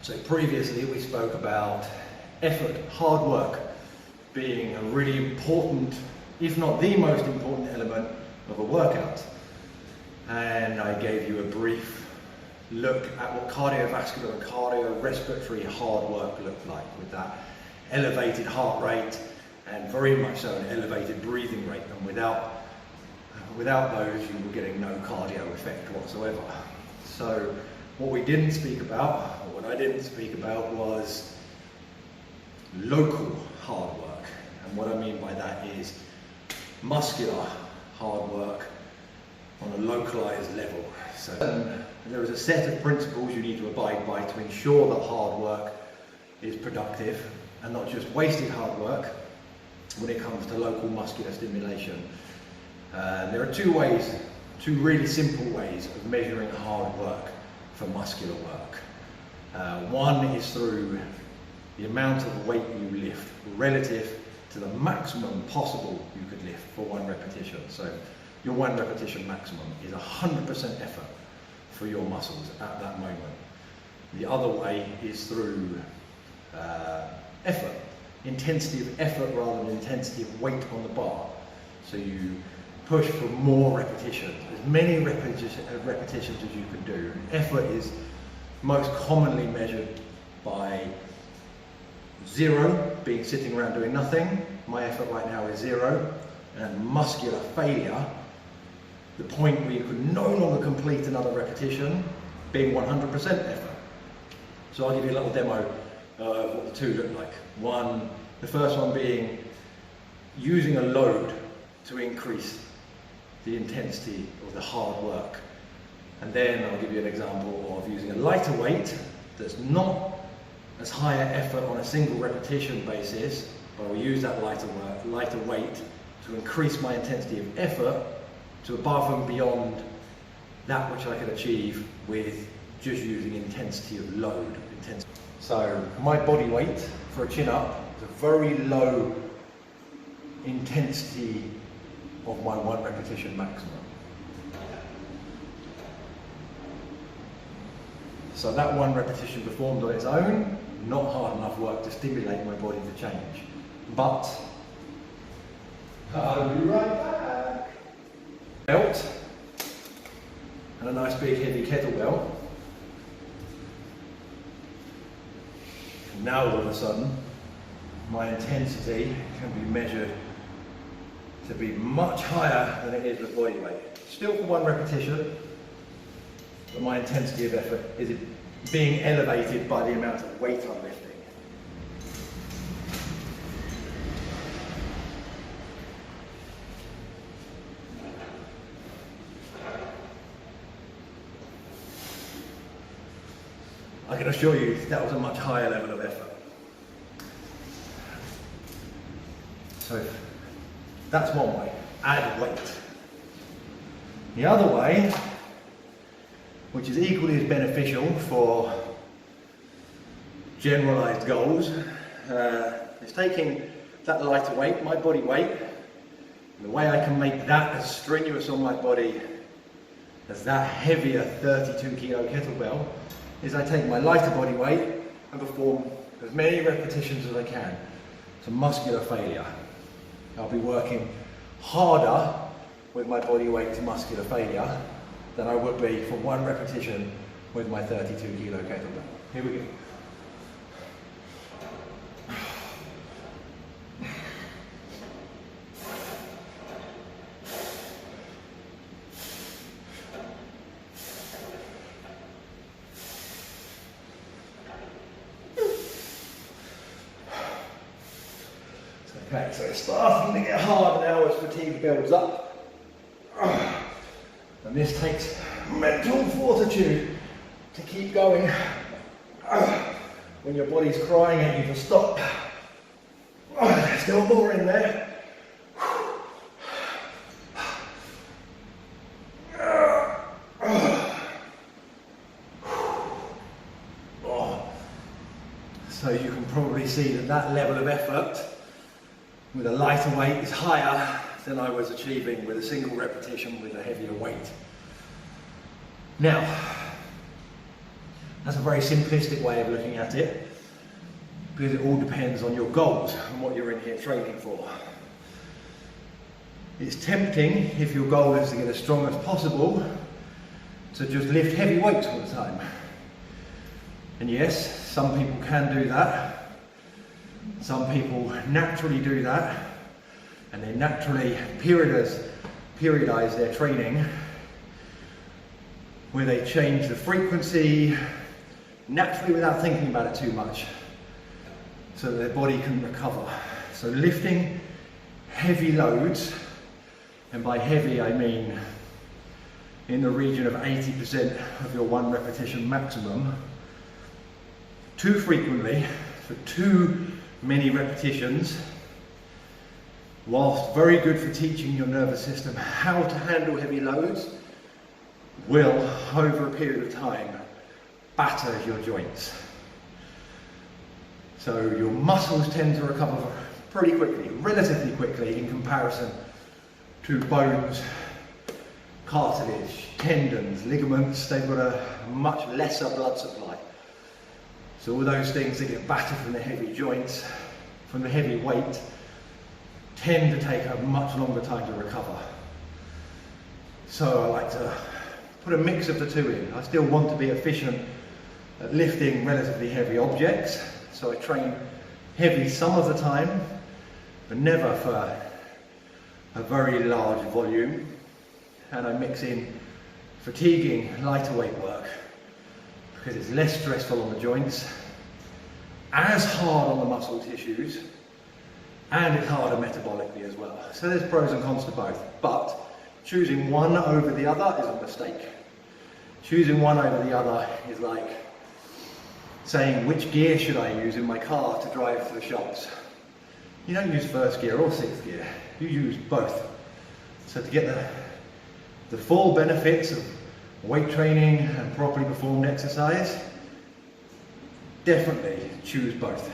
So previously we spoke about effort, hard work, being a really important, if not the most important element of a workout. And I gave you a brief look at what cardiovascular and cardiorespiratory hard work looked like, with that elevated heart rate and very much so an elevated breathing rate. And without those, you were getting no cardio effect whatsoever. So what we didn't speak about, or what I didn't speak about, was local hard work. And what I mean by that is muscular hard work on a localized level. So there is a set of principles you need to abide by to ensure that hard work is productive and not just wasted hard work when it comes to local muscular stimulation. There are two really simple ways of measuring hard work for muscular work. One is through the amount of weight you lift relative to the maximum possible you could lift for one repetition. So your one repetition maximum is 100% effort for your muscles at that moment. The other way is through effort, intensity of effort rather than intensity of weight on the bar. So you push for more repetitions, as many repetitions as you can do. Effort is most commonly measured by 0, being sitting around doing nothing. My effort right now is 0. And muscular failure, the point where you could no longer complete another repetition, being 100% effort. So I'll give you a little demo of what the two look like. The first one being using a load to increase the intensity of the hard work. And then I'll give you an example of using a lighter weight that's not as high an effort on a single repetition basis, but I will use that lighter weight to increase my intensity of effort to above and beyond that which I could achieve with just using intensity of load. So my body weight for a chin-up is a very low intensity of my one repetition maximum. So that one repetition performed on its own, not hard enough work to stimulate my body to change. But I'll be right back. Belt and a nice big heavy kettlebell. And now all of a sudden, my intensity can be measured to be much higher than it is with body weight. Still for one repetition, but my intensity of effort is being elevated by the amount of weight I'm lifting. I can assure you that was a much higher level of effort. So that's one way, add weight. The other way, which is equally as beneficial for generalized goals, is taking that lighter weight, my body weight, and the way I can make that as strenuous on my body as that heavier 32 kilo kettlebell is I take my lighter body weight and perform as many repetitions as I can to muscular failure. I'll be working harder with my body weight to muscular failure than I would be for one repetition with my 32 kilo kettlebell. Here we go. Okay, so it's starting to get hard now as fatigue builds up. And this takes mental fortitude to keep going when your body's crying at you to stop. There's still more in there. So you can probably see that that level of effort with a lighter weight is higher than I was achieving with a single repetition with a heavier weight. Now, That's a very simplistic way of looking at it, because it all depends on your goals and what you're in here training for. It's tempting, if your goal is to get as strong as possible, to just lift heavy weights all the time. And yes, some people can do that. Some people naturally do that, and they naturally periodize their training, where they change the frequency naturally without thinking about it too much, so that their body can recover. So lifting heavy loads, and by heavy I mean in the region of 80% of your 1 repetition maximum, too frequently, for too many repetitions, whilst very good for teaching your nervous system how to handle heavy loads, will, over a period of time, batter your joints. So your muscles tend to recover pretty quickly, relatively quickly, in comparison to bones, cartilage, tendons, ligaments. They've got a much lesser blood supply. So all those things that get battered from the heavy joints, from the heavy weight, tend to take a much longer time to recover. So I like to put a mix of the two in. I still want to be efficient at lifting relatively heavy objects, so I train heavy some of the time, but never for a very large volume. And I mix in fatiguing, lighter weight work, because it's less stressful on the joints, as hard on the muscle tissues, and it's harder metabolically as well. So there's pros and cons to both, but choosing one over the other is a mistake. Choosing one over the other is like saying, which gear should I use in my car to drive to the shops? You don't use first gear or sixth gear, you use both. So to get the full benefits of weight training and properly performed exercise, definitely choose both.